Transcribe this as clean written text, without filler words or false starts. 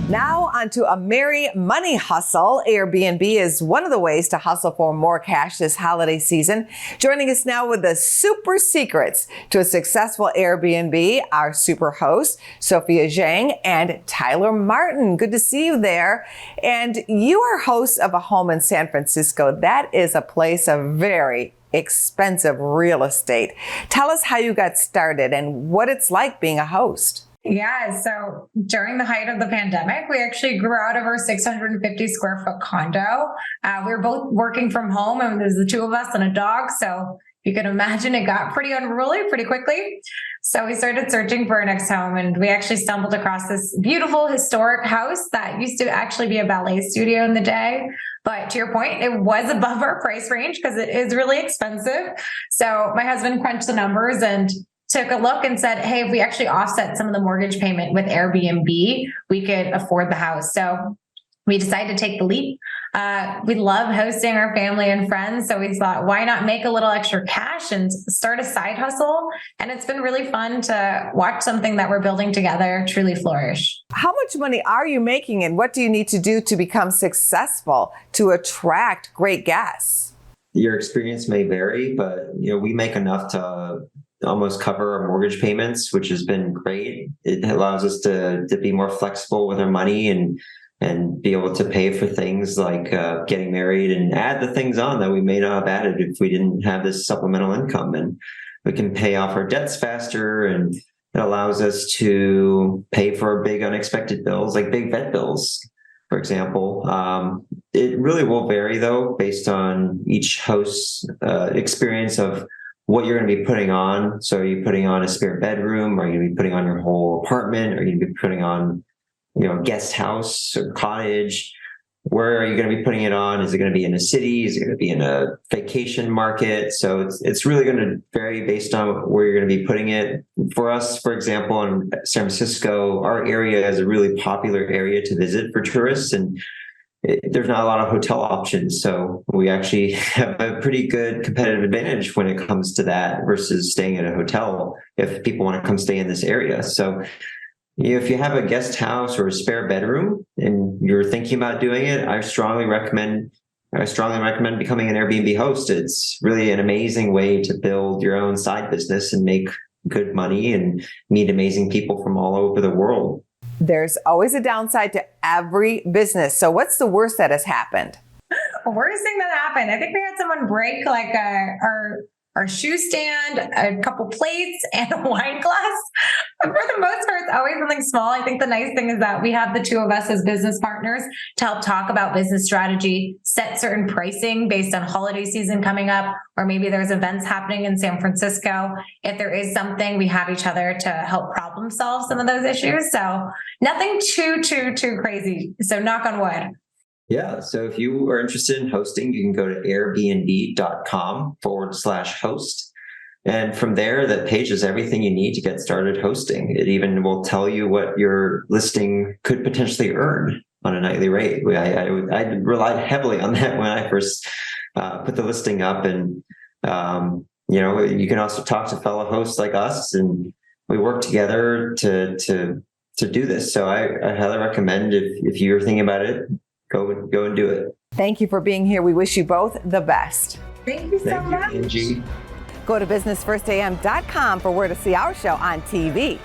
Now onto a merry money hustle. AirBNB is one of the ways to hustle for more cash this holiday season. Joining us now with the super secrets to a successful Airbnb, our super hosts, Sophia Zhang and Tyler Martin. Good to see you there. And you are hosts of a home in San Francisco. That is a place of very expensive real estate. Tell us how you got started and what it's like being a host. Yeah, so during the height of the pandemic, we actually grew out of our 650 square foot condo. We were both working from home, and there's the two of us and a dog. So you can imagine it got pretty unruly pretty quickly. So we started searching for our next home, and we actually stumbled across this beautiful historic house that used to actually be a ballet studio in the day. But to your point, it was above our price range because it is really expensive. So my husband crunched the numbers and took a look and said, hey, if we actually offset some of the mortgage payment with Airbnb, we could afford the house. So we decided to take the leap. We love hosting our family and friends. So we thought, why not make a little extra cash and start a side hustle? And it's been really fun to watch something that we're building together truly flourish. How much money are you making, and what do you need to do to become successful to attract great guests? Your experience may vary, but we make enough to almost cover our mortgage payments, which has been great. It allows us to be more flexible with our money and be able to pay for things like getting married and add the things on that we may not have added if we didn't have this supplemental income. And we can pay off our debts faster, and it allows us to pay for big unexpected bills, like big vet bills, for example. It really will vary, though, based on each host's experience of what you're going to be putting on. So are you putting on a spare bedroom? Are you going to be putting on your whole apartment? Are you going to be putting on, a guest house or cottage? Where are you going to be putting it on? Is it going to be in a city? Is it going to be in a vacation market? So it's really going to vary based on where you're going to be putting it. For us, for example, in San Francisco, our area is a really popular area to visit for tourists, and there's not a lot of hotel options. So we actually have a pretty good competitive advantage when it comes to that versus staying at a hotel if people want to come stay in this area. So if you have a guest house or a spare bedroom and you're thinking about doing it, I strongly recommend becoming an Airbnb host. It's really an amazing way to build your own side business and make good money and meet amazing people from all over the world. There's always a downside to every business. So what's the worst that has happened? Worst thing that happened, I think we had someone break like our shoe stand, a couple plates, and a wine glass. But for the most part, it's always something small. I think the nice thing is that we have the two of us as business partners to help talk about business strategy, set certain pricing based on holiday season coming up, or maybe there's events happening in San Francisco. If there is something, we have each other to help problem solve some of those issues. So nothing too crazy. So knock on wood. Yeah. So if you are interested in hosting, you can go to airbnb.com/host. And from there, that page is everything you need to get started hosting. It even will tell you what your listing could potentially earn on a nightly rate. I relied heavily on that when I first put the listing up. And, you can also talk to fellow hosts like us, and we work together to do this. So I highly recommend if you're thinking about it, go and do it. Thank you for being here. We wish you both the best. Thank you so much. Angie. Go to businessfirstam.com for where to see our show on TV.